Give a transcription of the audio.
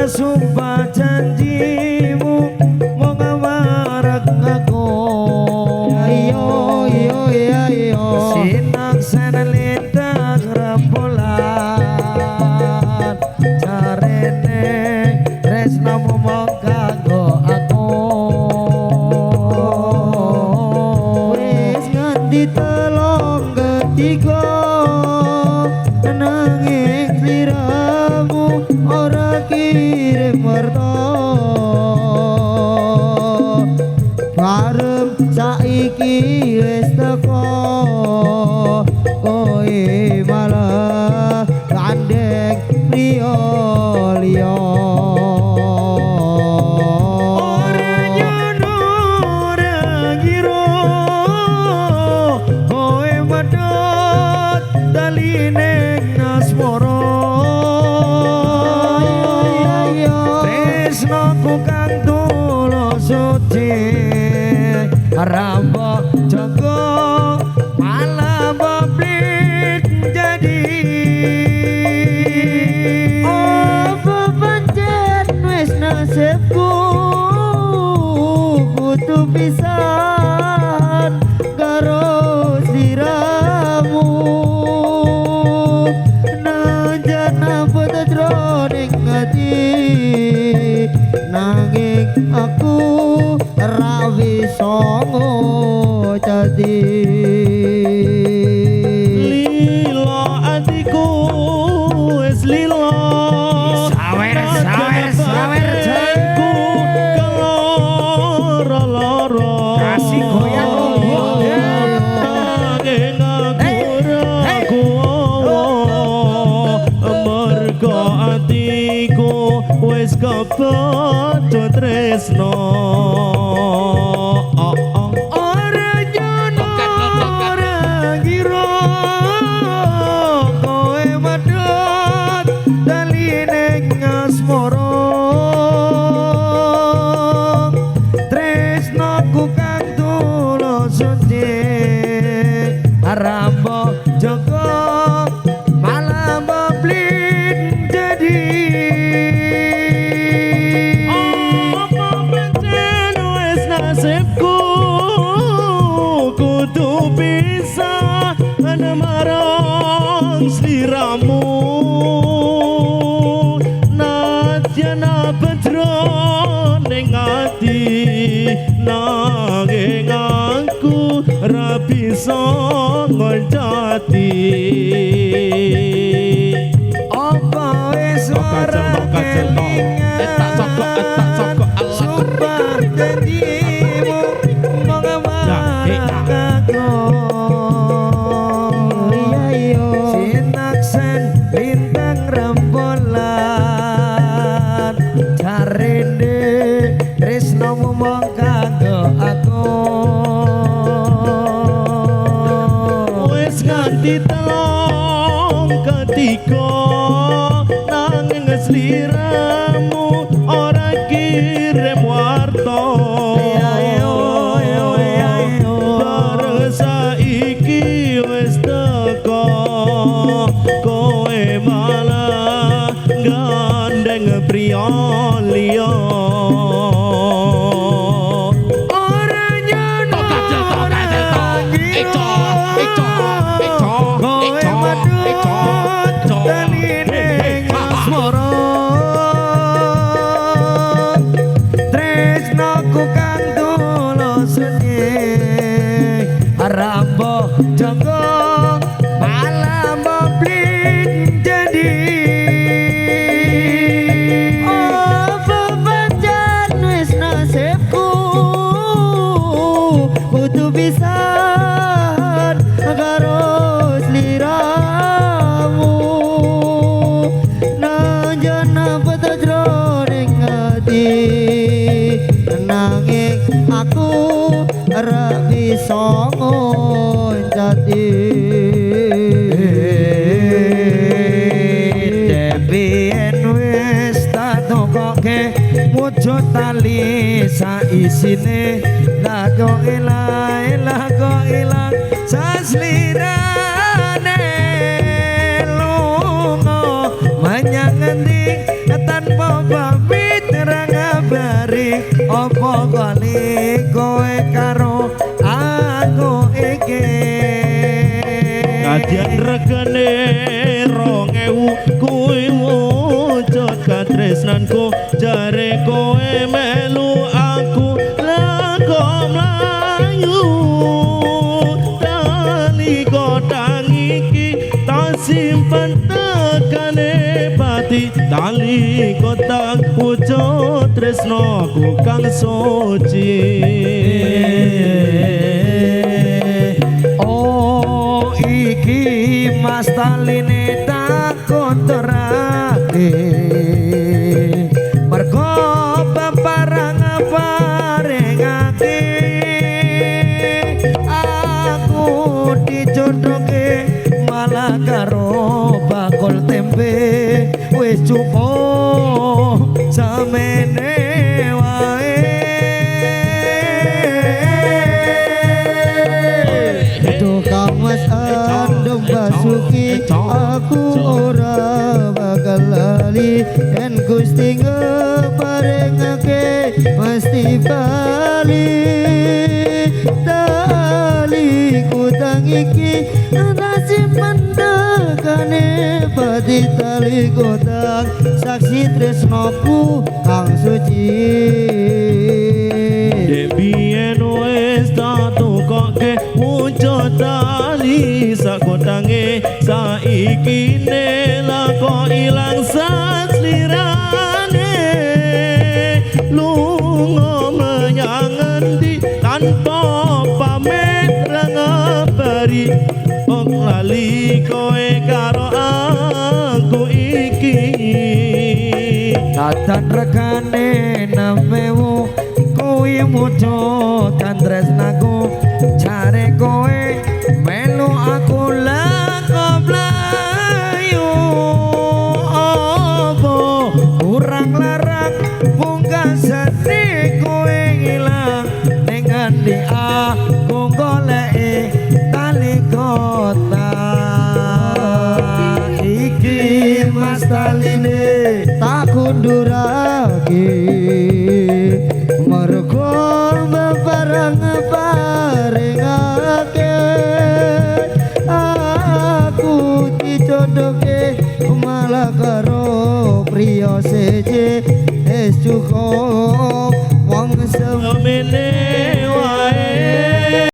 Sumpah janjimu mau ngawarak aku. Ayo yo yo yo sinak sana lintas rembulan carene tresnamu mau kanggo aku. Wis nganti telung ketiga nanging sliramu ora kirim warta. Barem saiki wis teko kowe malah gandeng liya-liya. Ora nyono ora ngira kowe medhot daline asmara. Tresnaku kang tulus suci Ramba jaga malah bablik jadi. Apa pancen wis nasibku kudu pisan karo sliramu. Najan apa jroning ati nanging aku ra bisa jadi. Lila atiku wis lila sawer jengku keloro-loro kasih goyang nanging aku mergo atiku wis kepacut tresno. Rambo Joko malah bablik jadi. Apa pancen wis nasibku kudu bisa marang sliramu. Nadyan bedro ning ati nanging aku ra bisa ngoljati. Apa wis ora kelingan sumpah janjimu mau ngawarak aku. Sinaksen lintang rembulan carene tresnamu mau kanggo aku. Nganti telung ketiga nanging sliramu ora kirim warta. Baru saiki wis teko kowe malah gandeng priya liya. Tresnaku kang tulus Rambo jaga jodohke wujud tali saisine lago ilang saslirane lunga menyang ngendi tanpa pamit ngabari apa kali kowe karo aku iki Kadyan regane 2000 kuwi wujud katresnanku jare kowe melu aku lago mlayu tali kodang iki tak simpen tekane pati tali kodang wujud tresnoku kang suci Mas taline tak kontrake mergo peparang paringake aku dijodohke malah karo bakul tempe wis cukup samene wae tukang mas andong basuki aku ora bakal lali yen Gusti ngeparengake mesti bali tali kutang iki ana simpen tekane pati tali kutang saksi tresnoku kang suci Debien wis tak tukoke wujud tali sakotange saiki nela kok ilang saslirane lunga menyang endi tanpa pamit ngabari kok lali kowe karo aku iki Tatan regane namewu kuwi wujud tresnaku jare kowe melu aku lago mlayu apa kurang larang pungkasane kowe ilang ning ngendi aku goleki tali kota iki mas taline tak kundurake mergo bebareng paringake aku dijodohke malah karo priya seje wis cukup wong semene